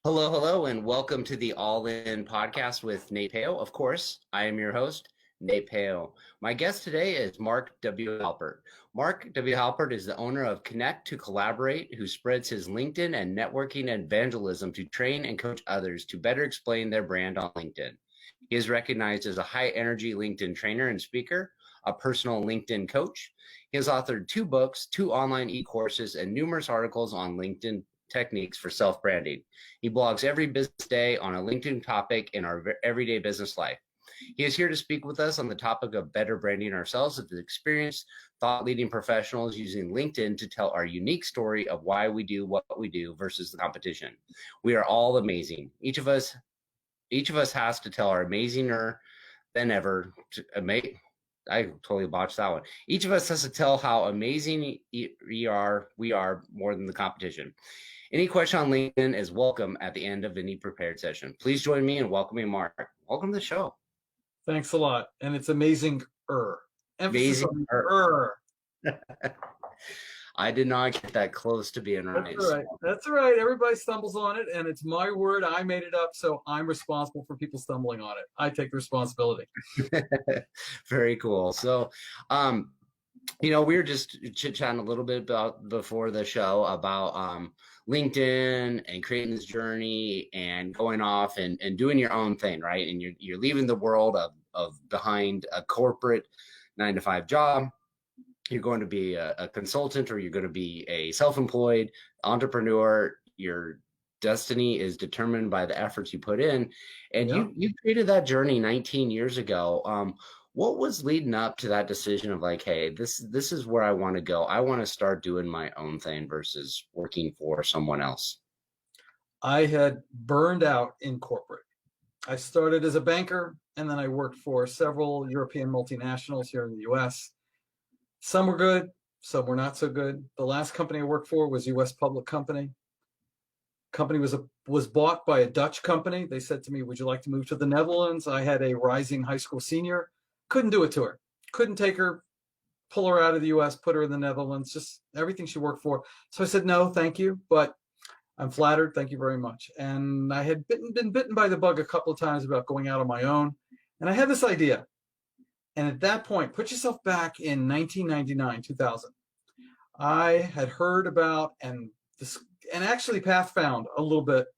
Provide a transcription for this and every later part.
Hello, hello, and welcome to the All In podcast with Nate Peo. Of course, I am your host, Nate Peo. My guest today is Mark W. Halpert. Mark W. Halpert is the owner of Connect to Collaborate, who spreads his LinkedIn and networking evangelism to train and coach others to better explain their brand on LinkedIn. He is recognized as a high energy LinkedIn trainer and speaker, a personal LinkedIn coach. He has authored 2 books, 2 online e-courses, and numerous articles on LinkedIn techniques for self-branding. He blogs every business day on a LinkedIn topic in our everyday business life. He is here to speak with us on the topic of better branding ourselves with his experience, thought leading professionals using LinkedIn to tell our unique story of why we do what we do versus the competition. We are all amazing. Each of us has to tell our amazinger than ever I totally botched that one. Each of us has to tell how amazing we are more than the competition. Any question on LinkedIn is welcome at the end of any prepared session. Please join me in welcoming Mark. Welcome to the show. Thanks a lot. And it's amazing. Emphasis Amazing. on the. I did not get that close to being right. That's all right. That's all right. Everybody stumbles on it, and it's my word. I made it up, so I'm responsible for people stumbling on it. I take the responsibility. Very cool. So, we were just chit-chatting a little bit about before the show about LinkedIn and creating this journey and going off and doing your own thing, right? And you're leaving the world of behind a corporate 9-to-5 job. You're going to be a consultant, or you're going to be a self-employed entrepreneur. Your destiny is determined by the efforts you put in. And you created that journey 19 years ago. What was leading up to that decision of like, hey, this is where I want to go. I want to start doing my own thing versus working for someone else? I had burned out in corporate. I started as a banker, and then I worked for several European multinationals here in the US. Some were good, some were not so good. The last company I worked for was a US public company. Company was bought by a Dutch company. They said to me, "Would you like to move to the Netherlands?" I had a rising high school senior. Couldn't do it to her. Couldn't take her, pull her out of the US, put her in the Netherlands, just everything she worked for. So I said, "No, thank you, but I'm flattered. Thank you very much." And I had been bitten by the bug a couple of times about going out on my own. And I had this idea. And at that point, put yourself back in 1999, 2000. I had heard about and actually path found a little bit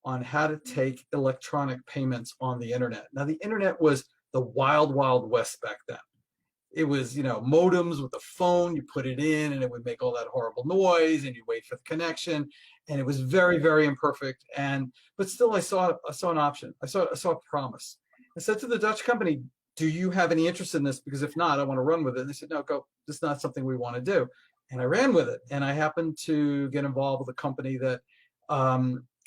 on how to take electronic payments on the internet. Now, the internet was the wild, wild west back then. It was, modems with a phone. You put it in, and it would make all that horrible noise, and you wait for the connection, and it was very, very imperfect. But still, I saw an option. I saw a promise. I said to the Dutch company, "Do you have any interest in this? Because if not, I want to run with it." And they said, "No, go. This is not something we want to do." And I ran with it. And I happened to get involved with a company that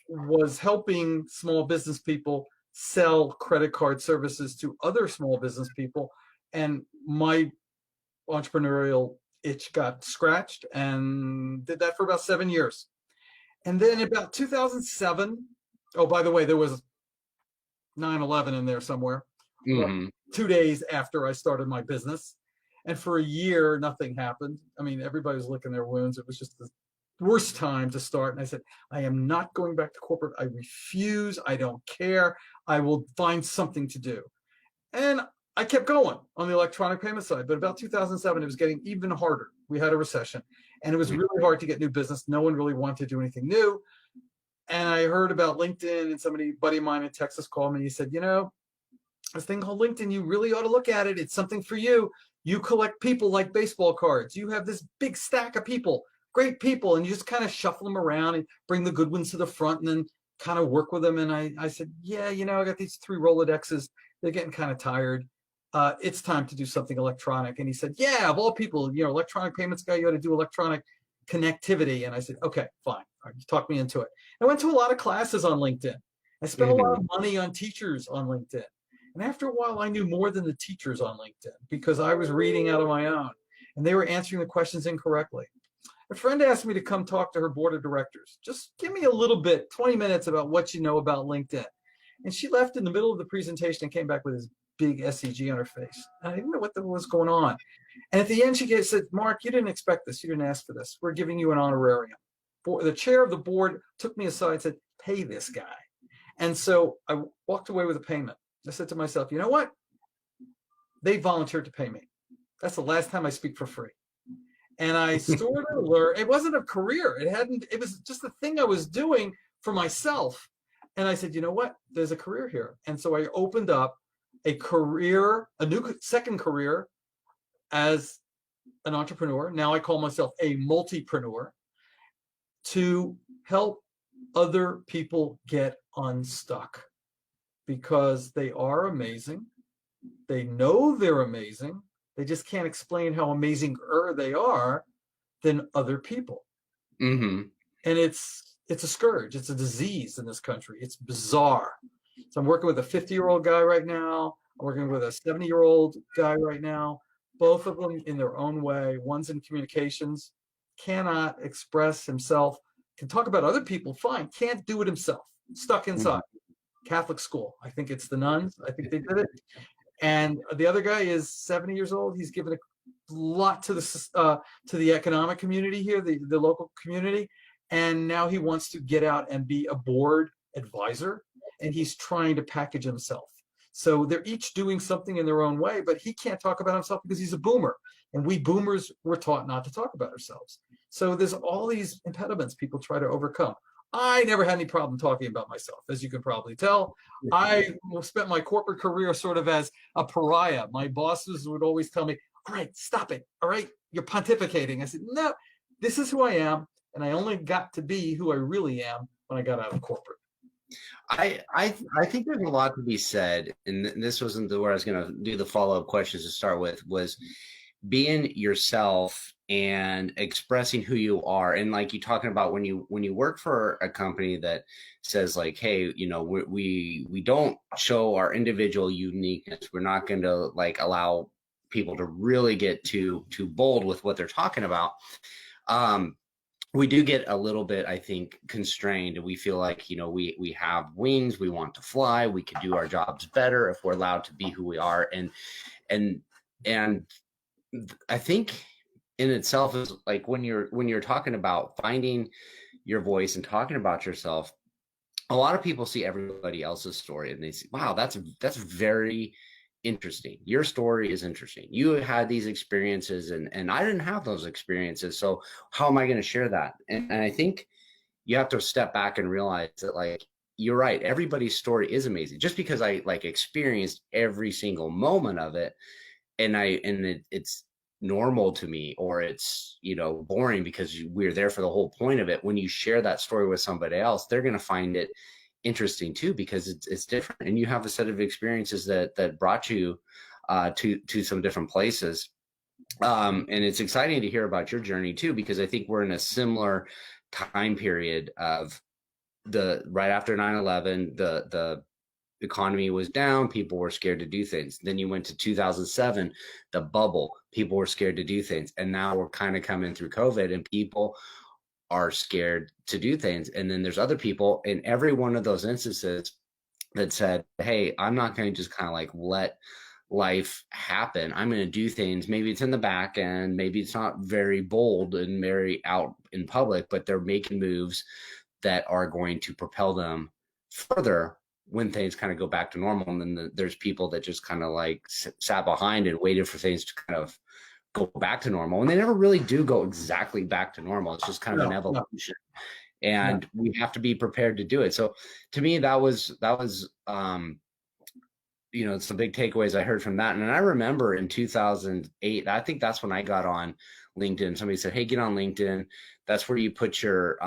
was helping small business people sell credit card services to other small business people. And my entrepreneurial itch got scratched, and did that for about 7 years. And then about 2007, oh, by the way, there was 9/11 in there somewhere. Mm-hmm. 2 days after I started my business. And for a year, nothing happened. I mean, everybody was licking their wounds. It was just the worst time to start. And I said, I am not going back to corporate. I refuse. I don't care. I will find something to do. And I kept going on the electronic payment side. But about 2007, it was getting even harder. We had a recession, and it was really hard to get new business. No one really wanted to do anything new. And I heard about LinkedIn, and buddy of mine in Texas called me. He said, this thing called LinkedIn, you really ought to look at it. It's something for you. You collect people like baseball cards. You have this big stack of people, great people, and you just kind of shuffle them around and bring the good ones to the front and then kind of work with them. And I said, yeah, I got these 3 Rolodexes. They're getting kind of tired. It's time to do something electronic. And he said, yeah, of all people, electronic payments guy, you ought to do electronic connectivity. And I said, okay, fine. All right, you talked me into it. I went to a lot of classes on LinkedIn. I spent a lot of money on teachers on LinkedIn. And after a while, I knew more than the teachers on LinkedIn because I was reading out of my own, and they were answering the questions incorrectly. A friend asked me to come talk to her board of directors. Just give me a little bit, 20 minutes about what you know about LinkedIn. And she left in the middle of the presentation and came back with this big SEG on her face. And I didn't know what was going on. And at the end, she said, Mark, you didn't expect this. You didn't ask for this. We're giving you an honorarium. The chair of the board took me aside and said, pay this guy. And so I walked away with a payment. I said to myself, you know what? They volunteered to pay me. That's the last time I speak for free. And I sort of learned, it wasn't a career. It was just a thing I was doing for myself. And I said, you know what? There's a career here. And so I opened up a new second career as an entrepreneur. Now I call myself a multipreneur, to help other people get unstuck, because they are amazing. They know they're amazing. They just can't explain how amazinger they are than other people. Mm-hmm. And it's a scourge. It's a disease in this country. It's bizarre. So I'm working with a 50-year-old guy right now. I'm working with a 70-year-old guy right now. Both of them in their own way. One's in communications, cannot express himself, can talk about other people, fine, can't do it himself, stuck inside. Catholic school. I think it's the nuns. I think they did it. And the other guy is 70 years old. He's given a lot to the economic community here, the local community. And now he wants to get out and be a board advisor. And he's trying to package himself. So they're each doing something in their own way, but he can't talk about himself because he's a boomer. And we boomers were taught not to talk about ourselves. So there's all these impediments people try to overcome. I never had any problem talking about myself, as you can probably tell. I spent my corporate career sort of as a pariah. My bosses would always tell me, all right, stop it. All right, you're pontificating. I said, no, this is who I am. And I only got to be who I really am when I got out of corporate. I think there's a lot to be said, and this wasn't where I was going to do the follow-up questions to start with, was being yourself and expressing who you are. And like you talking about when you work for a company that says like, hey, you know, we don't show our individual uniqueness. We're not going to like allow people to really get too bold with what they're talking about. We do get a little bit, I think, constrained. We feel like, you know, we have wings, we want to fly, we could do our jobs better if we're allowed to be who we are. And I think in itself is like when you're talking about finding your voice and talking about yourself, a lot of people see everybody else's story and they say, wow, that's very interesting. Your story is interesting. You had these experiences and I didn't have those experiences. So how am I going to share that? And I think you have to step back and realize that like, you're right. Everybody's story is amazing. Just because I like experienced every single moment of it and it's normal to me, or it's, you know, boring because we're there for the whole point of it. When you share that story with somebody else, they're going to find it interesting too, because it's different and you have a set of experiences that brought you to some different places. And it's exciting to hear about your journey too, because I think we're in a similar time period of right after 9/11, the economy was down, people were scared to do things. Then you went to 2007, the bubble, people were scared to do things. And now we're kind of coming through COVID and people are scared to do things. And then there's other people in every one of those instances that said, hey, I'm not going to just kind of like let life happen. I'm going to do things. Maybe it's in the back end, maybe it's not very bold and very out in public, but they're making moves that are going to propel them further when things kind of go back to normal. And then there's people that just kind of like sat behind and waited for things to kind of go back to normal, and they never really do go exactly back to normal. It's just kind of an evolution, and we have to be prepared to do it. So to me, that was you know, some big takeaways I heard from that. And I remember in 2008, I think that's when I got on LinkedIn. Somebody said, hey, get on LinkedIn. That's where you put your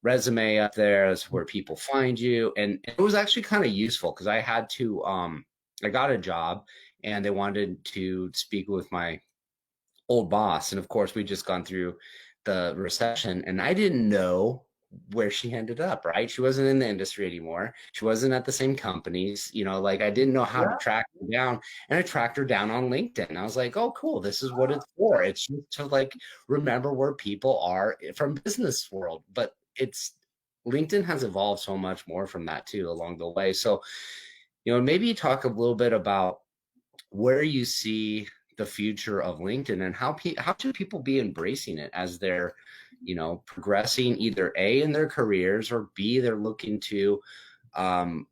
resume up there. That's where people find you. And it was actually kind of useful because I had to I got a job and they wanted to speak with my old boss. And of course, we just gone through the recession and I didn't know where she ended up, right? She wasn't in the industry anymore. She wasn't at the same companies, you know, like I didn't know how to track her down, and I tracked her down on LinkedIn. I was like, oh, cool. This is what it's for. It's just to like remember where people are from business world, but LinkedIn has evolved so much more from that too along the way. So, you know, maybe talk a little bit about where you see the future of LinkedIn and how should people be embracing it as they're, progressing either A, in their careers, or B, they're looking to um,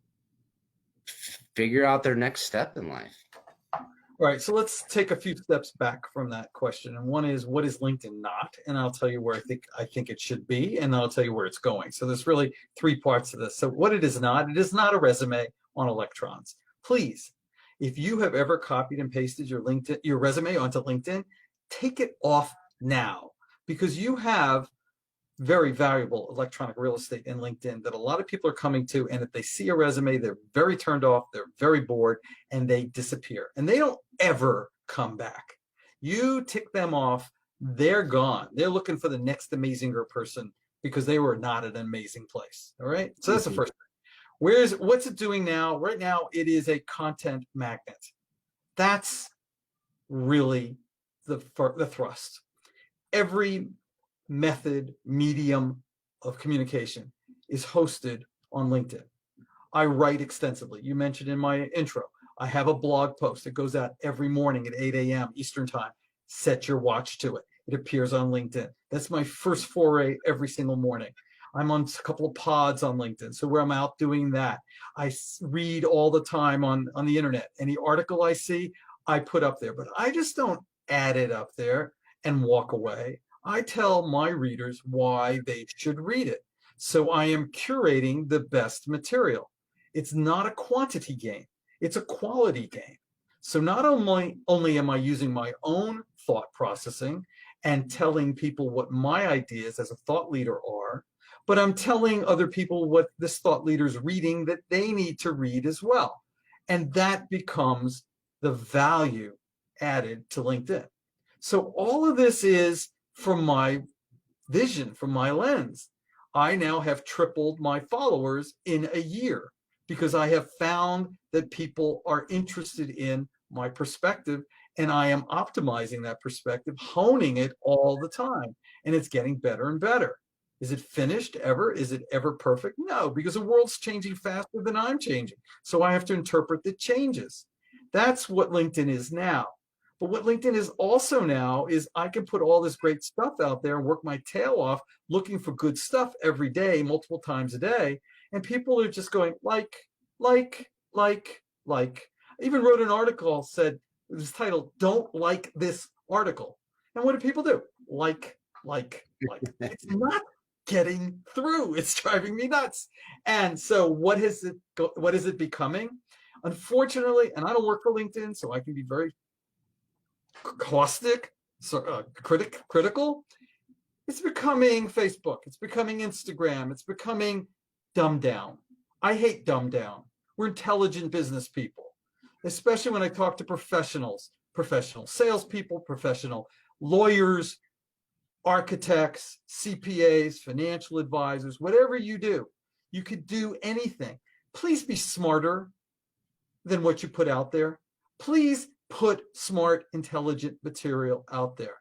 figure out their next step in life. All right, so let's take a few steps back from that question. And one is, what is LinkedIn not? And I'll tell you where I think it should be, and then I'll tell you where it's going. So there's really three parts to this. So what it is not a resume on electrons. Please, if you have ever copied and pasted your resume onto LinkedIn, take it off now, because you have very valuable electronic real estate in LinkedIn that a lot of people are coming to. And if they see a resume, they're very turned off, they're very bored, and they disappear. And they don't ever come back. You tick them off, they're gone. They're looking for the next amazinger person because they were not at an amazing place. All right. So that's the first thing. What's it doing now? Right now, it is a content magnet. That's really the thrust. Every method, medium of communication is hosted on LinkedIn. I write extensively. You mentioned in my intro, I have a blog post that goes out every morning at 8 a.m. Eastern time. Set your watch to it. It appears on LinkedIn. That's my first foray every single morning. I'm on a couple of pods on LinkedIn, so where I'm out doing that. I read all the time on the internet. Any article I see, I put up there, but I just don't add it up there and walk away. I tell my readers why they should read it. So I am curating the best material. It's not a quantity game, it's a quality game. So not only am I using my own thought processing and telling people what my ideas as a thought leader are, but I'm telling other people what this thought leader's reading that they need to read as well. And that becomes the value added to LinkedIn. So all of this is from my vision, from my lens. I now have tripled my followers in a year because I have found that people are interested in my perspective, and I am optimizing that perspective, honing it all the time, and it's getting better and better. Is it finished ever? Is it ever perfect? No, because the world's changing faster than I'm changing. So I have to interpret the changes. That's what LinkedIn is now. But what LinkedIn is also now is I can put all this great stuff out there and work my tail off looking for good stuff every day, multiple times a day. And people are just going like. I even wrote an article, said it was titled, "Don't like this article." And what do people do? Like. It's not getting through. It's driving me nuts. And so what is it becoming? Unfortunately, and I don't work for LinkedIn, so I can be very caustic, critical. It's becoming Facebook. It's becoming Instagram. It's becoming dumbed down. I hate dumbed down. We're intelligent business people, especially when I talk to professionals, professional salespeople, professional lawyers, architects, CPAs, financial advisors, whatever you do. You could do anything. Please be smarter than what you put out there. Please put smart, intelligent material out there.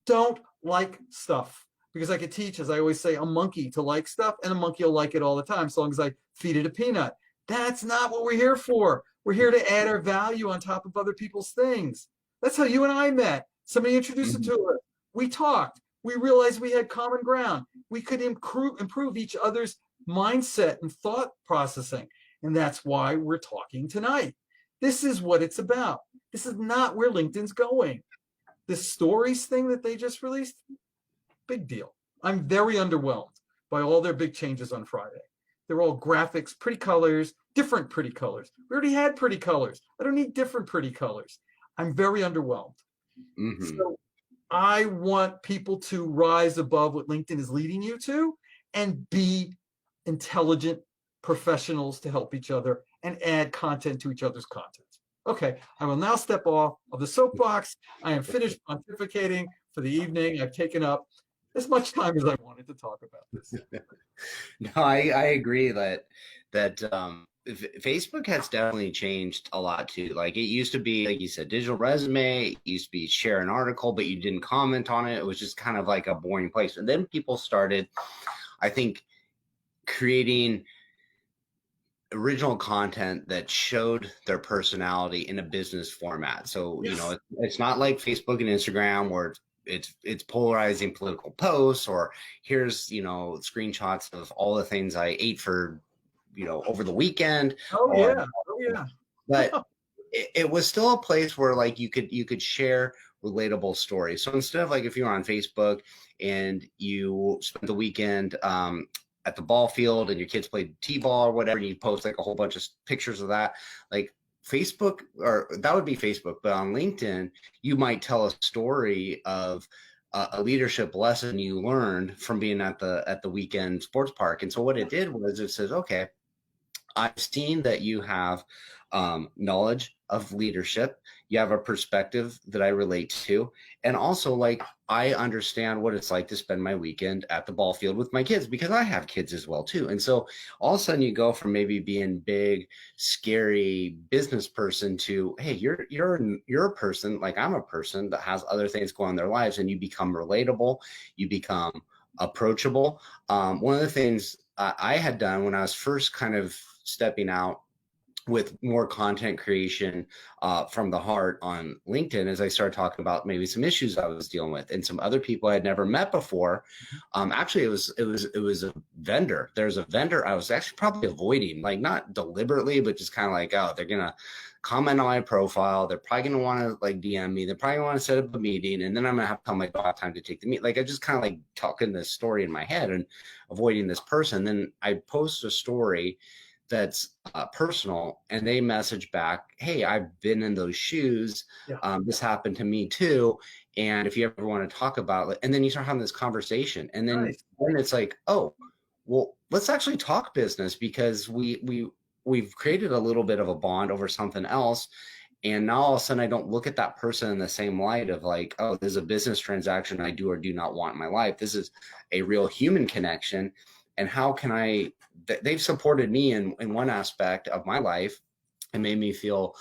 Don't like stuff, because I could teach, as I always say, a monkey to like stuff, and a monkey will like it all the time, as long as I feed it a peanut. That's not what we're here for. We're here to add our value on top of other people's things. That's how you and I met. Somebody introduced it to us. We talked. We realized we had common ground. We could improve each other's mindset and thought processing. And that's why we're talking tonight. This is what it's about. This is not where LinkedIn's going. This stories thing that they just released, big deal. I'm very underwhelmed by all their big changes on Friday. They're all graphics, pretty colors, different pretty colors. We already had pretty colors. I don't need different pretty colors. I'm very underwhelmed. So I want people to rise above what LinkedIn is leading you to and be intelligent professionals to help each other and add content to each other's content. Okay, I will now step off of the soapbox. I am finished pontificating for the evening. I've taken up as much time as I wanted to talk about this. No, I agree that Facebook has definitely changed a lot too. Like, it used to be, like you said, digital resume. It used to be share an article, but you didn't comment on it. It was just kind of like a boring place. And then people started, I think, creating original content that showed their personality in a business format. So, it's not like Facebook and Instagram where it's polarizing political posts, or here's, you know, screenshots of all the things I ate for, you know, over the weekend. Oh Or, yeah. Oh yeah. but it was still a place where like you could share relatable stories. So instead of like if you're on Facebook and you spent the weekend at the ball field and your kids played t-ball or whatever, and you post like a whole bunch of pictures of that, like Facebook, or that would be Facebook, but on LinkedIn, you might tell a story of a leadership lesson you learned from being at the weekend sports park. And so what it did was it says, okay, I've seen that you have knowledge of leadership. You have a perspective that I relate to. And also, like, I understand what it's like to spend my weekend at the ball field with my kids, because I have kids as well, too. And so all of a sudden you go from maybe being big, scary business person to, hey, you're a person, like I'm a person that has other things going on in their lives, and you become relatable, you become approachable. One of the things I had done when I was first kind of stepping out with more content creation from the heart on LinkedIn, as I started talking about maybe some issues I was dealing with and some other people I had never met before. Actually, it was a vendor. There's a vendor I was actually probably avoiding, like not deliberately, but just kind of like, oh, they're gonna comment on my profile. They're probably gonna want to like DM me. They're probably gonna want to set up a meeting, and then I'm gonna have to tell my dog time to take the meet. Like I just kind of like talking this story in my head and avoiding this person. Then I post a story that's personal, and they message back, hey, I've been in those shoes. Yeah. This happened to me too. And if you ever want to talk about it, and then you start having this conversation, and Nice. then it's like, oh, well, let's actually talk business, because we've created a little bit of a bond over something else. And now all of a sudden I don't look at that person in the same light of like, oh, this is a business transaction I do or do not want in my life. This is a real human connection. And how can they've supported me in one aspect of my life and made me feel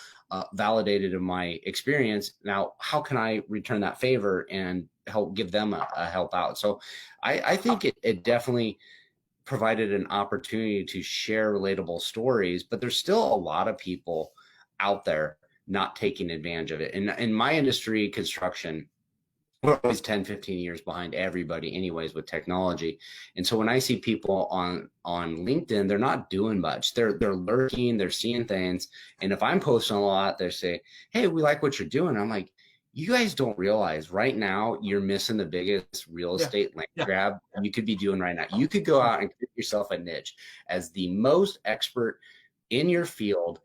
validated in my experience. Now, how can I return that favor and help give them a help out? So I think it definitely provided an opportunity to share relatable stories, but there's still a lot of people out there not taking advantage of it. And in my industry, construction, we're always 10, 15 years behind everybody anyways with technology. And so when I see people on LinkedIn, they're not doing much. They're lurking, they're seeing things. And if I'm posting a lot, they say, hey, we like what you're doing. I'm like, you guys don't realize right now you're missing the biggest real estate land grab you could be doing right now. You could go out and create yourself a niche as the most expert in your field,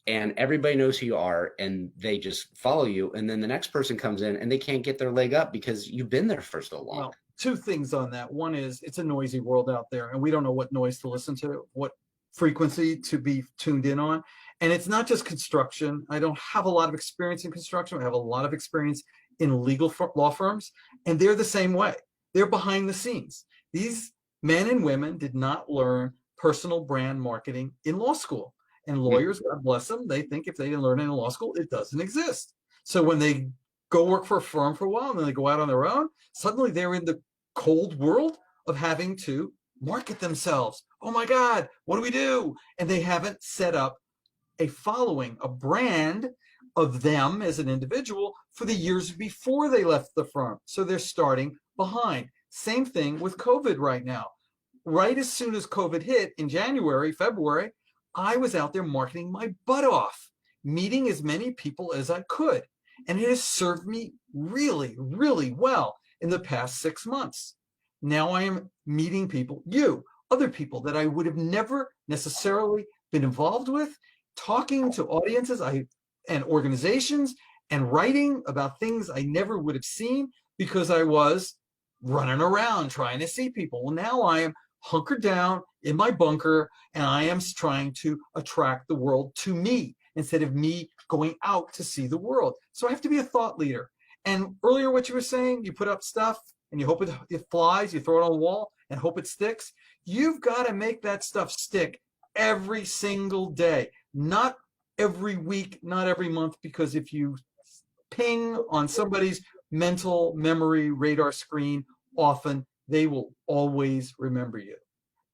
and everybody knows who you are, and they just follow you. And then the next person comes in and they can't get their leg up because you've been there for so long. Well, two things on that. One is it's a noisy world out there, and we don't know what noise to listen to, what frequency to be tuned in on. And it's not just construction. I don't have a lot of experience in construction. I have a lot of experience in legal law firms, and they're the same way. They're behind the scenes. These men and women did not learn personal brand marketing in law school. And lawyers, God bless them, they think if they didn't learn it in law school, it doesn't exist. So when they go work for a firm for a while and then they go out on their own, suddenly they're in the cold world of having to market themselves. Oh my God, what do we do? And they haven't set up a following, a brand of them as an individual for the years before they left the firm. So they're starting behind. Same thing with COVID right now. Right as soon as COVID hit in January, February, I was out there marketing my butt off, meeting as many people as I could. And it has served me really, really well in the past 6 months. Now I am meeting people, other people that I would have never necessarily been involved with, talking to audiences and organizations, and writing about things I never would have seen because I was running around trying to see people. Well, now I am hunkered down in my bunker, and I am trying to attract the world to me instead of me going out to see the world. So I have to be a thought leader. And earlier, what you were saying, you put up stuff and you hope it flies, you throw it on the wall and hope it sticks. You've got to make that stuff stick every single day, not every week, not every month, because if you ping on somebody's mental memory radar screen often, they will always remember you.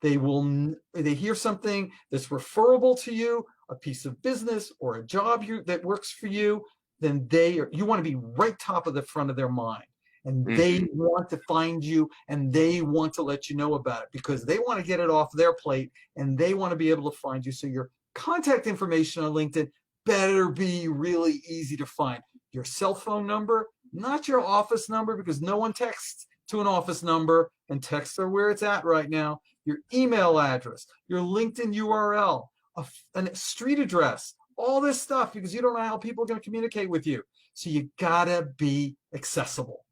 They hear something that's referable to you, a piece of business or a job that works for you, then you want to be right top of the front of their mind. and they Mhm. want to find you and they want to let you know about it because they want to get it off their plate and they want to be able to find you. So your contact information on LinkedIn better be really easy to find. Your cell phone number, not your office number, because no one texts to an office number, and texts are where it's at right now. Your email address, your LinkedIn URL, a street address, all this stuff, because you don't know how people are going to communicate with you. So you gotta be accessible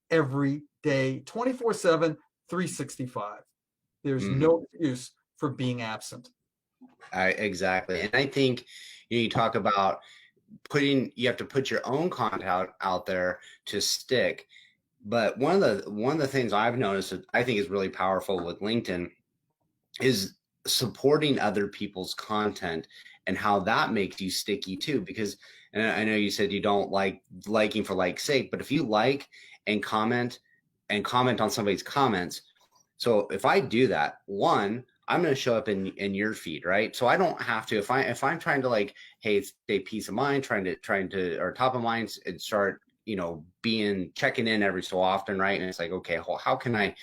every day, 24/7, 365. There's Mhm. no excuse for being absent. Exactly. And I think you talk about you have to put your own content out there to stick. But one of the things I've noticed that I think is really powerful with LinkedIn is supporting other people's content and how that makes you sticky too. Because, and I know you said you don't like liking for like's sake, but if you like and comment on somebody's comments, so if I do that, one, I'm going to show up in your feed, right? So I don't have to, if I'm trying to like, hey, stay peace of mind, trying to or top of mind and start, being checking in every so often, right? And it's like, okay, well, how can I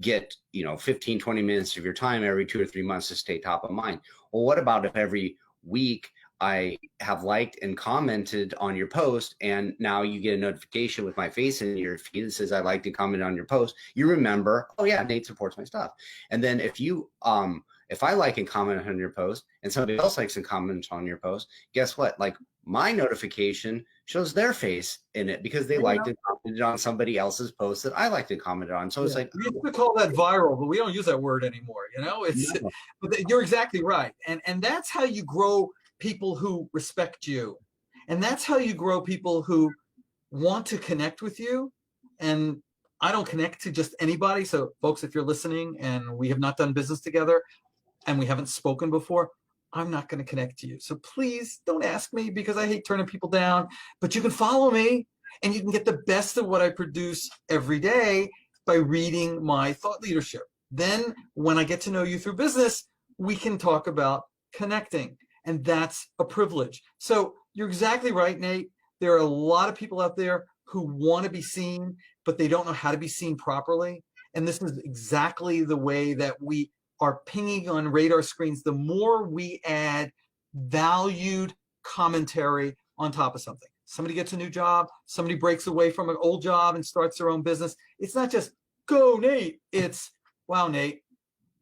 get 15, 20 minutes of your time every 2 or 3 months to stay top of mind? Well, what about if every week I have liked and commented on your post, and now you get a notification with my face in your feed that says I liked and commented on your post. You remember, oh yeah, Nate supports my stuff. And then if I like and comment on your post and somebody else likes and comments on your post, guess what? Like my notification shows their face in it because they liked and commented on somebody else's post that I liked and commented on. So Yeah, it's like, we used to call that viral, but we don't use that word anymore. It's no. but you're exactly right, and that's how you grow people who respect you, and that's how you grow people who want to connect with you. And I don't connect to just anybody. So, folks, if you're listening and we have not done business together and we haven't spoken before, I'm not going to connect to you. So please don't ask me because I hate turning people down. But you can follow me and you can get the best of what I produce every day by reading my thought leadership. Then, when I get to know you through business, we can talk about connecting. And that's a privilege. So you're exactly right, Nate. There are a lot of people out there who want to be seen, but they don't know how to be seen properly. And this is exactly the way that we are pinging on radar screens. The more we add valued commentary on top of something, somebody gets a new job, somebody breaks away from an old job and starts their own business. It's not just go, Nate. It's wow, Nate,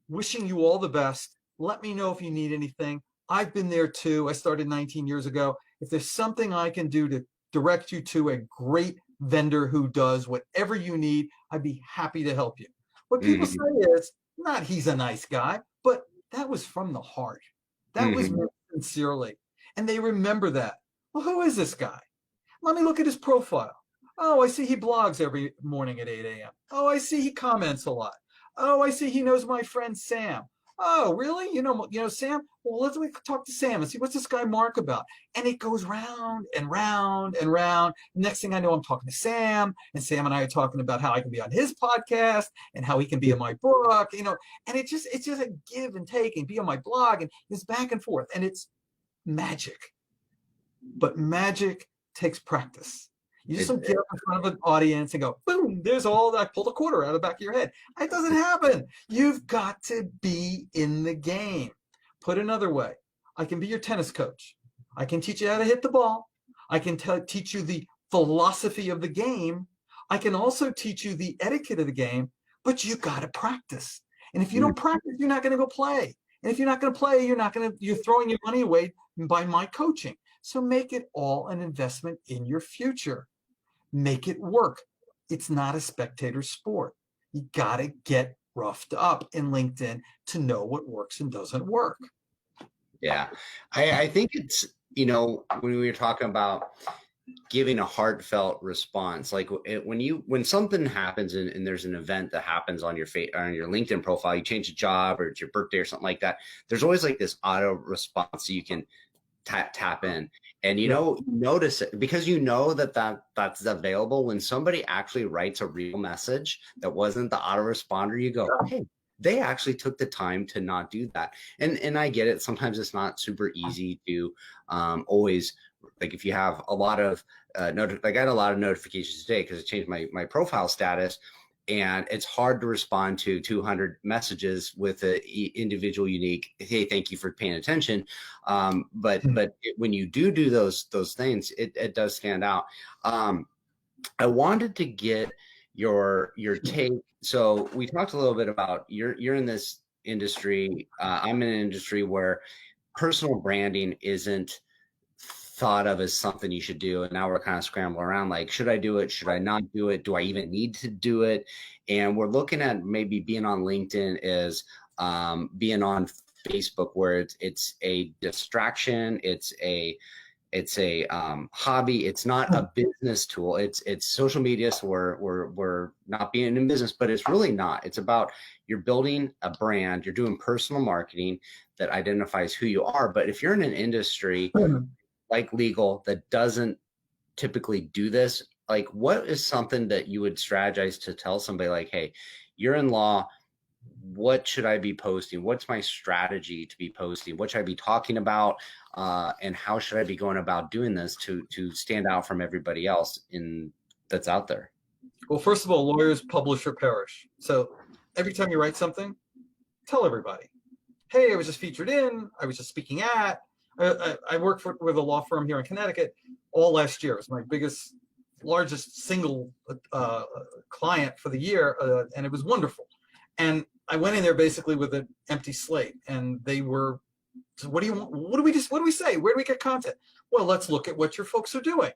wishing you all the best. Let me know if you need anything. I've been there too. I started 19 years ago. If there's something I can do to direct you to a great vendor who does whatever you need, I'd be happy to help you. What people say Mhm. is not he's a nice guy, but that was from the heart. That was Mhm. meant sincerely. And they remember that. Well, who is this guy? Let me look at his profile. Oh, I see he blogs every morning at 8 a.m. Oh, I see he comments a lot. Oh, I see he knows my friend Sam. Oh, really? Sam? Well, let's talk to Sam and see what's this guy Mark about. And it goes round and round and round. Next thing I know, I'm talking to Sam, and Sam and I are talking about how I can be on his podcast and how he can be in my book. And it's just a give and take and be on my blog, and it's back and forth, and it's magic. But magic takes practice. You just It, don't get up in front of an audience and go, boom, there's all that. Pull the quarter out of the back of your head. It doesn't happen. You've got to be in the game. Put another way, I can be your tennis coach. I can teach you how to hit the ball. I can teach you the philosophy of the game. I can also teach you the etiquette of the game, but you got to practice. And if you don't practice, you're not going to go play. And if you're not going to play, you're throwing your money away by my coaching. So make it all an investment in your future. Make it work. It's not a spectator sport. You got to get roughed up in LinkedIn to know what works and doesn't work. yeah. I think it's, when we were talking about giving a heartfelt response, like when something happens and there's an event that happens on your LinkedIn profile, you change a job or it's your birthday or something like that, there's always like this auto response so you can tap in, and Yeah. notice it because that's available. When somebody actually writes a real message that wasn't the autoresponder, you go, hey, they actually took the time to not do that. And I get it, sometimes it's not super easy to always like if you have a lot of I got a lot of notifications today because it changed my profile status, and it's hard to respond to 200 messages with a individual unique, hey, thank you for paying attention. When you do those things, it does stand out. I wanted to get your take. So we talked a little bit about you're in this industry. I'm in an industry where personal branding isn't thought of as something you should do, and now we're kind of scrambling around like, should I do it, should I not do it, do I even need to do it? And we're looking at maybe being on LinkedIn is being on Facebook, where it's a distraction, it's a hobby. It's not a business tool. It's social media. So we're not being in business, but it's really not. It's about you're building a brand. You're doing personal marketing that identifies who you are. But if you're in an industry like legal that doesn't typically do this, like what is something that you would strategize to tell somebody like, hey, you're in law, what should I be posting? What's my strategy to be posting? What should I be talking about? And how should I be going about doing this to stand out from everybody else that's out there? Well, first of all, lawyers publish or perish. So every time you write something, tell everybody, hey, I was just featured in, I was just speaking at, I worked with a law firm here in Connecticut all last year. It was my largest single client for the year, and it was wonderful. And I went in there basically with an empty slate, and they were, so what do you want? What do we say? Where do we get content? Well, let's look at what your folks are doing.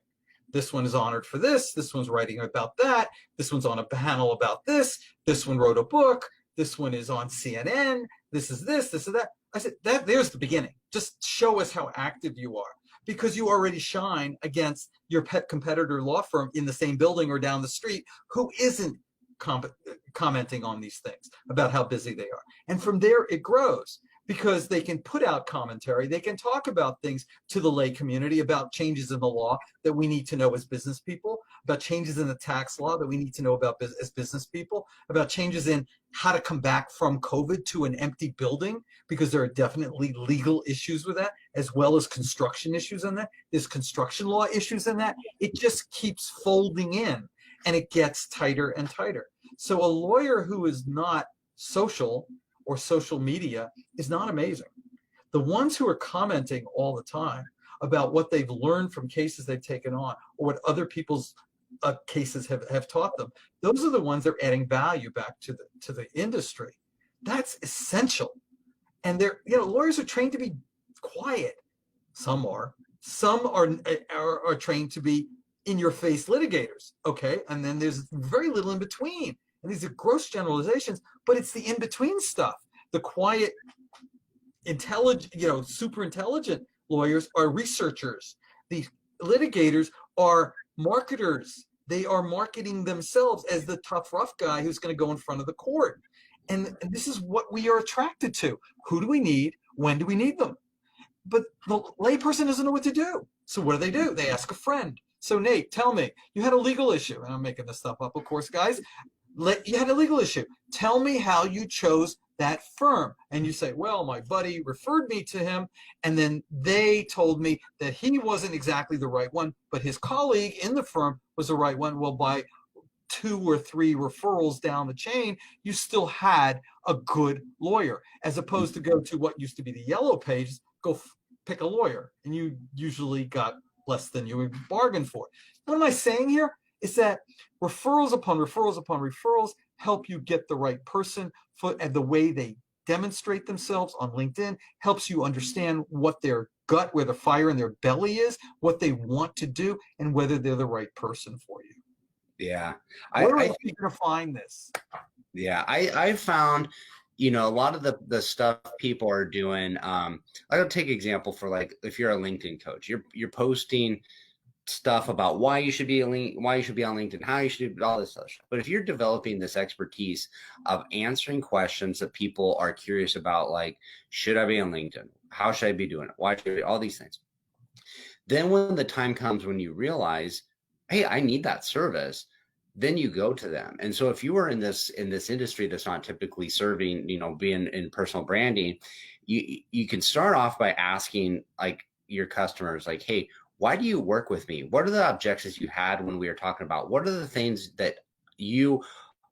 This one is honored for this. This one's writing about that. This one's on a panel about this. This one wrote a book. This one is on CNN. This is that. I said, there's the beginning. Just show us how active you are, because you already shine against your pet competitor law firm in the same building or down the street who isn't commenting on these things about how busy they are. And from there, it grows, because they can put out commentary. They can talk about things to the lay community, about changes in the law that we need to know as business people, about changes in the tax law that we need to know about as business people, about changes in how to come back from COVID to an empty building, because there are definitely legal issues with that, as well as construction issues in that. There's construction law issues in that. It just keeps folding in, and it gets tighter and tighter. So a lawyer who is not social or social media is not amazing. The ones who are commenting all the time about what they've learned from cases they've taken on, or what other people's cases have taught them, those are the ones that are adding value back to the industry. That's essential. And lawyers are trained to be quiet. Some are trained to be in-your-face litigators. Okay, and then there's very little in between. And these are gross generalizations, but it's the in-between stuff. The quiet, intelligent, super intelligent lawyers are researchers. The litigators are marketers. They are marketing themselves as the tough, rough guy who's going to go in front of the court. And this is what we are attracted to. Who do we need? When do we need them? But the layperson doesn't know what to do. So what do? They ask a friend. So Nate, tell me, you had a legal issue. And I'm making this stuff up, of course, guys. You had a legal issue. Tell me how you chose that firm. And you say, well, my buddy referred me to him, and then they told me that he wasn't exactly the right one, but his colleague in the firm was the right one. Well, by 2 or 3 referrals down the chain, you still had a good lawyer, as opposed to go to what used to be the yellow pages, go pick a lawyer, and you usually got less than you would bargain for. What am I saying here? Is that referrals upon referrals upon referrals help you get the right person, and the way they demonstrate themselves on LinkedIn helps you understand what their gut, where the fire in their belly is, what they want to do, and whether they're the right person for you. Yeah. Where are you going to find this? Yeah, I found, a lot of the stuff people are doing. I'll take example for, like, if you're a LinkedIn coach, you're posting stuff about why you should be on LinkedIn, how you should do all this stuff. But if you're developing this expertise of answering questions that people are curious about, like, should I be on LinkedIn? How should I be doing it? Why should I be, all these things? Then when the time comes when you realize, hey, I need that service, then you go to them. And so if you are in this industry that's not typically serving, being in personal branding, you can start off by asking, like, your customers, like, hey, why do you work with me? What are the objectives you had when we were talking about? What are the things that you,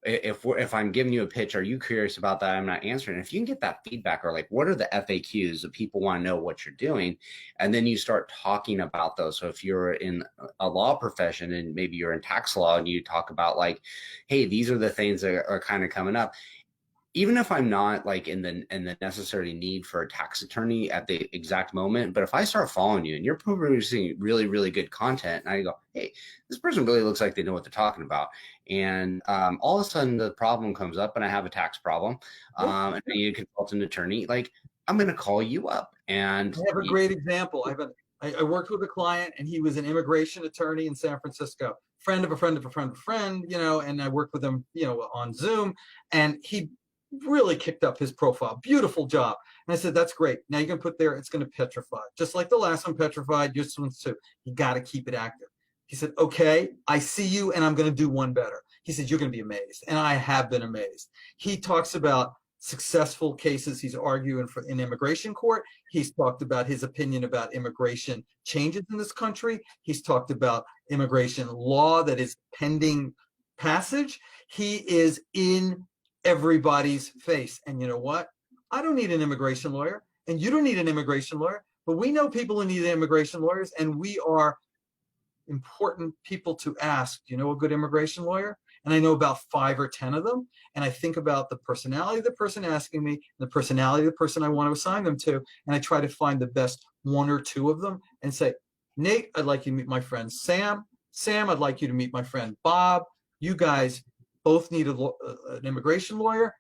if I'm giving you a pitch, are you curious about that? I'm not answering. If you can get that feedback, or like, what are the FAQs that people want to know what you're doing, and then you start talking about those. So if you're in a law profession and maybe you're in tax law, and you talk about like, hey, these are the things that are kind of coming up, even if I'm not like in the necessary need for a tax attorney at the exact moment, but if I start following you and you're producing really, really good content, and I go, hey, this person really looks like they know what they're talking about, and all of a sudden the problem comes up, and I have a tax problem, and I need a consultant attorney, like I'm going to call you up. And I have a great example. I worked with a client, and he was an immigration attorney in San Francisco, friend of a friend of a friend of a friend, and I worked with him, on Zoom, and he really kicked up his profile. Beautiful job. And I said, that's great. Now you can put there, it's going to petrify. Just like the last one petrified, this one's too. You got to keep it active. He said, okay, I see you, and I'm going to do one better. He said, you're going to be amazed. And I have been amazed. He talks about successful cases he's arguing for in immigration court. He's talked about his opinion about immigration changes in this country. He's talked about immigration law that is pending passage. He is in everybody's face. And you know what? I don't need an immigration lawyer, and you don't need an immigration lawyer, but we know people who need immigration lawyers, and we are important people to ask. Do you know a good immigration lawyer? And I know about 5 or 10 of them. And I think about the personality of the person asking me, the personality of the person I want to assign them to. And I try to find the best 1 or 2 of them and say, Nate, I'd like you to meet my friend Sam. Sam, I'd like you to meet my friend Bob. You guys both need an immigration lawyer.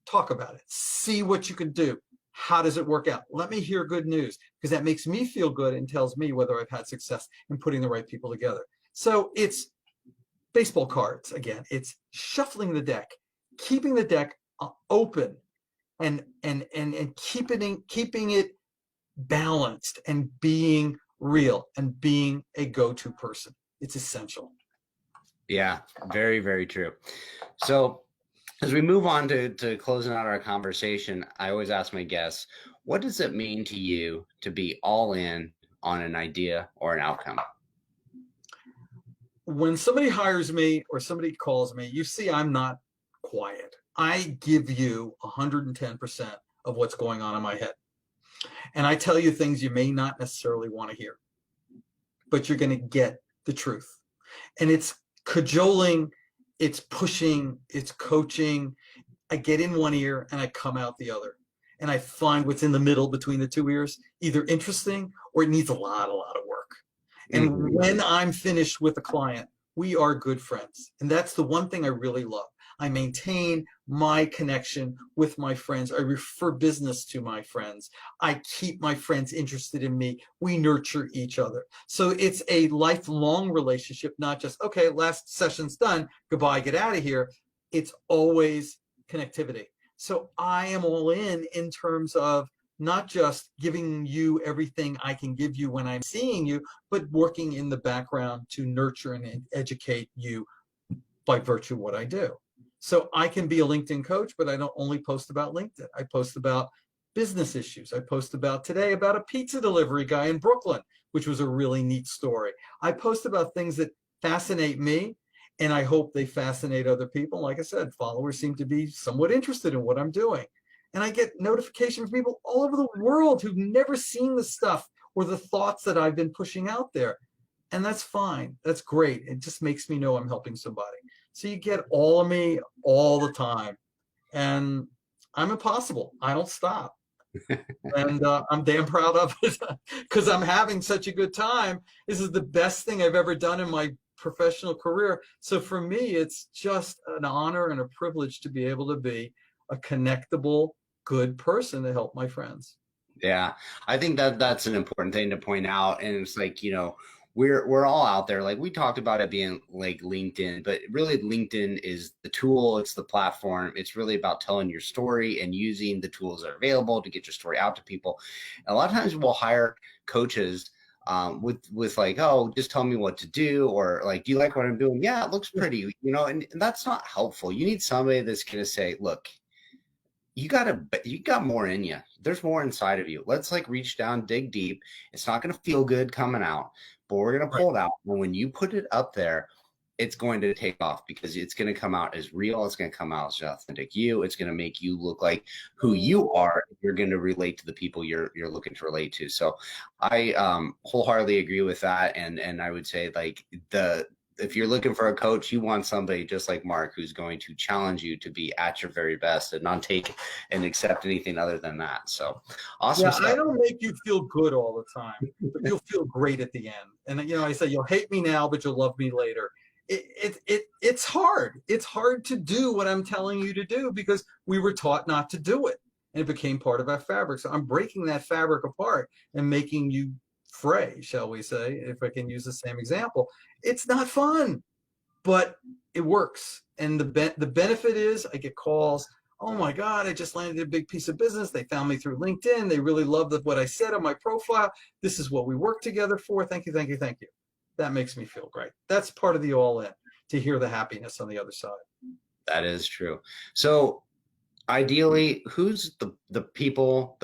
Talk about it. See what you can do. How does it work out? Let me hear good news, because that makes me feel good and tells me whether I've had success in putting the right people together. So it's baseball cards again. It's shuffling the deck, keeping the deck open, and keeping it balanced, and being real, and being a go-to person. It's essential. Yeah, very, very true. So as we move on to closing out our conversation, I always ask my guests, what does it mean to you to be all in on an idea or an outcome? When somebody hires me or somebody calls me, you see I'm not quiet. I give you 110% of what's going on in my head. And I tell you things you may not necessarily want to hear, but you're going to get the truth. And it's cajoling, it's pushing, it's coaching. I get in one ear and I come out the other. And I find what's in the middle between the 2 ears either interesting or it needs a lot of work. And when I'm finished with a client, we are good friends. And that's the one thing I really love. I maintain my connection with my friends. I refer business to my friends. I keep my friends interested in me. We nurture each other. So it's a lifelong relationship, not just, okay, last session's done, goodbye, get out of here. It's always connectivity. So I am all in terms of not just giving you everything I can give you when I'm seeing you, but working in the background to nurture and educate you by virtue of what I do. So I can be a LinkedIn coach, but I don't only post about LinkedIn. I post about business issues. I post about today about a pizza delivery guy in Brooklyn, which was a really neat story. I post about things that fascinate me, and I hope they fascinate other people. Like I said, followers seem to be somewhat interested in what I'm doing. And I get notifications from people all over the world who've never seen the stuff or the thoughts that I've been pushing out there. And that's fine. That's great. It just makes me know I'm helping somebody. So you get all of me all the time. And I'm impossible. I don't stop. And I'm damn proud of it because I'm having such a good time. This is the best thing I've ever done in my professional career. So for me, it's just an honor and a privilege to be able to be a connectable, good person to help my friends. Yeah, I think that that's an important thing to point out. And it's like, we're all out there. Like we talked about it being like LinkedIn, but really LinkedIn is the tool, it's the platform. It's really about telling your story and using the tools that are available to get your story out to people. And a lot of times we'll hire coaches with like, oh, just tell me what to do, or like, do you like what I'm doing? Yeah, it looks pretty, and that's not helpful. You need somebody that's going to say, look, you got more in you. There's more inside of you. Let's like reach down, dig deep. It's not going to feel good coming out, but we're going to Right. pull it out. And when you put it up there, it's going to take off because it's going to come out as real. It's going to come out as authentic you. It's going to make you look like who you are. You're going to relate to the people you're looking to relate to. So I wholeheartedly agree with that. And I would say like the if you're looking for a coach, you want somebody just like Mark who's going to challenge you to be at your very best and not take and accept anything other than that. So awesome Yeah, I stuff. don't make you feel good all the time, but you'll feel great at the end. And I say you'll hate me now, but you'll love me later. It's hard. It's hard to do what I'm telling you to do because we were taught not to do it, and it became part of our fabric. So I'm breaking that fabric apart and making you fray, shall we say, if I can use the same example. It's not fun, but it works. And the benefit is I get calls. Oh my God, I just landed a big piece of business. They found me through LinkedIn. They really loved what I said on my profile. This is what we worked together for. Thank you, thank you, thank you. That makes me feel great. That's part of the all in, to hear the happiness on the other side. That is true. So ideally, who's the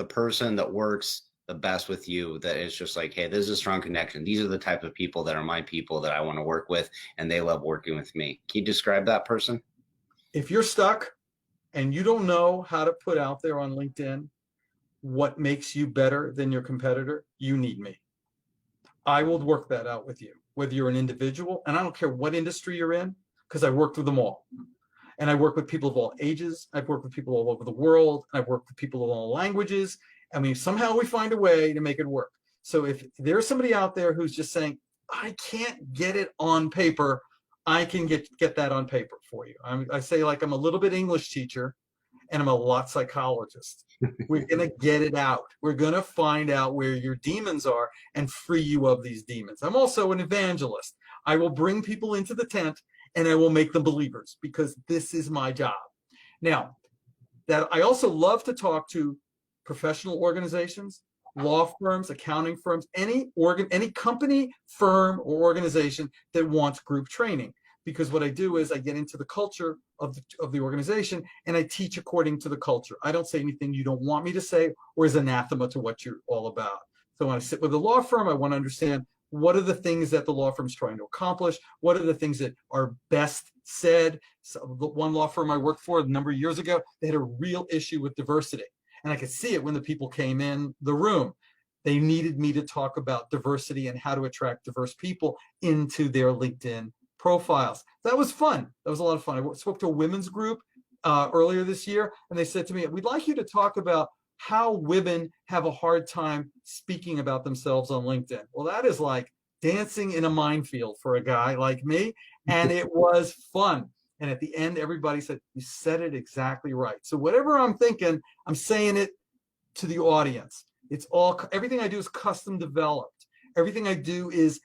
person that works the best with you that is just like, hey, this is a strong connection. These are the type of people that are my people that I want to work with, and they love working with me. Can you describe that person? If you're stuck and you don't know how to put out there on LinkedIn what makes you better than your competitor, you need me. I will work that out with you, whether you're an individual, and I don't care what industry you're in, because I worked with them all. And I work with people of all ages. I've worked with people all over the world. I've worked with people of all languages. I mean, somehow we find a way to make it work. So if there's somebody out there who's just saying, I can't get it on paper, I can get that on paper for you. I say like I'm a little bit English teacher and I'm a lot psychologist. We're going to get it out. We're going to find out where your demons are and free you of these demons. I'm also an evangelist. I will bring people into the tent and I will make them believers because this is my job. Now, that I also love to talk to professional organizations, law firms, accounting firms, any company, firm, or organization that wants group training. Because what I do is I get into the culture of the organization and I teach according to the culture. I don't say anything you don't want me to say or is anathema to what you're all about. So when I sit with a law firm, I want to understand what are the things that the law firm is trying to accomplish? What are the things that are best said? So the one law firm I worked for a number of years ago, they had a real issue with diversity. And I could see it when the people came in the room. They needed me to talk about diversity and how to attract diverse people into their LinkedIn profiles. That was fun. That was a lot of fun. I spoke to a women's group earlier this year, and they said to me, we'd like you to talk about how women have a hard time speaking about themselves on LinkedIn. Well, that is like dancing in a minefield for a guy like me, and it was fun. And at the end, everybody said, you said it exactly right. So whatever I'm thinking, I'm saying it to the audience. It's all, everything I do is custom developed. Everything I do is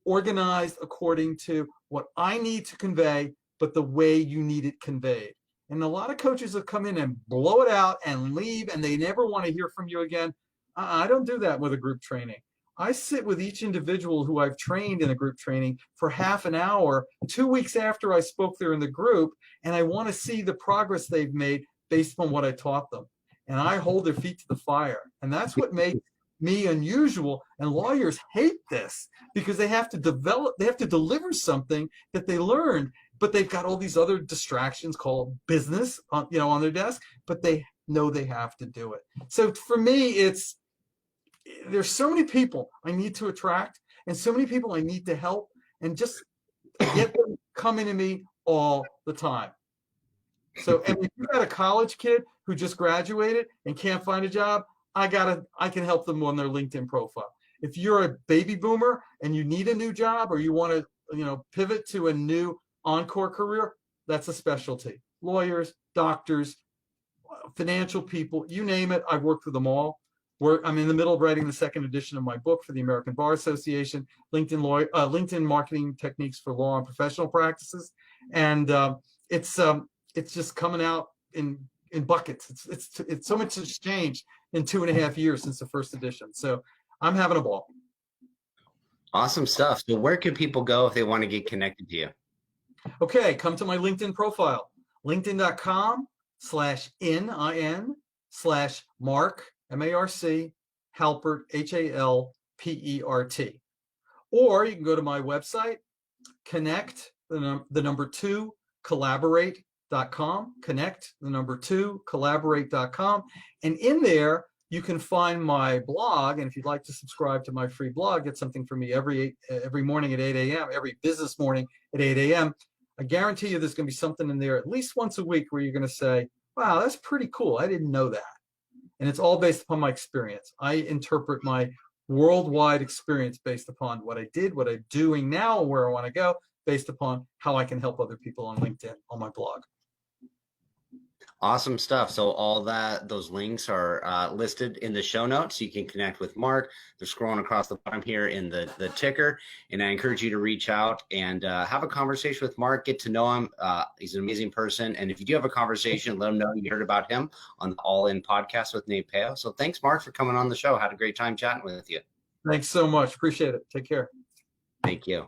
organized according to what I need to convey, but the way you need it conveyed. And a lot of coaches have come in and blow it out and leave, and they never want to hear from you again. I don't do that with a group training. I sit with each individual who I've trained in a group training for half an hour, 2 weeks after I spoke there in the group, and I want to see the progress they've made based on what I taught them. And I hold their feet to the fire. And that's what makes me unusual. And lawyers hate this because they have to deliver something that they learned, but they've got all these other distractions called business on their desk, but they know they have to do it. So for me, there's so many people I need to attract and so many people I need to help, and just get them coming to me all the time. So, and if you got a college kid who just graduated and can't find a job, I can help them on their LinkedIn profile. If you're a baby boomer and you need a new job or you want to, pivot to a new encore career, that's a specialty. Lawyers, doctors, financial people, you name it, I've worked with them all. I'm in the middle of writing the second edition of my book for the American Bar Association, LinkedIn Marketing Techniques for Law and Professional Practices, and it's just coming out in buckets. It's so much has changed in 2.5 years since the first edition. So I'm having a ball. Awesome stuff. So where can people go if they want to get connected to you? Okay, come to my LinkedIn profile, linkedin.com /in/Mark, MARC, Halpert, HALPERT. Or you can go to my website, connect the number 2 collaborate.com, connect the number 2 collaborate.com. And in there, you can find my blog. And if you'd like to subscribe to my free blog, get something from me every morning at 8 a.m., every business morning at 8 a.m. I guarantee you there's going to be something in there at least once a week where you're going to say, wow, that's pretty cool. I didn't know that. And it's all based upon my experience. I interpret my worldwide experience based upon what I did, what I'm doing now, where I want to go, based upon how I can help other people on LinkedIn, on my blog. Awesome stuff. So all those links are listed in the show notes. You can connect with Mark. They're scrolling across the bottom here in the ticker. And I encourage you to reach out and have a conversation with Mark, get to know him. He's an amazing person. And if you do have a conversation, let him know you heard about him on the All In podcast with Nate Peo. So thanks, Mark, for coming on the show. Had a great time chatting with you. Thanks so much. Appreciate it. Take care. Thank you.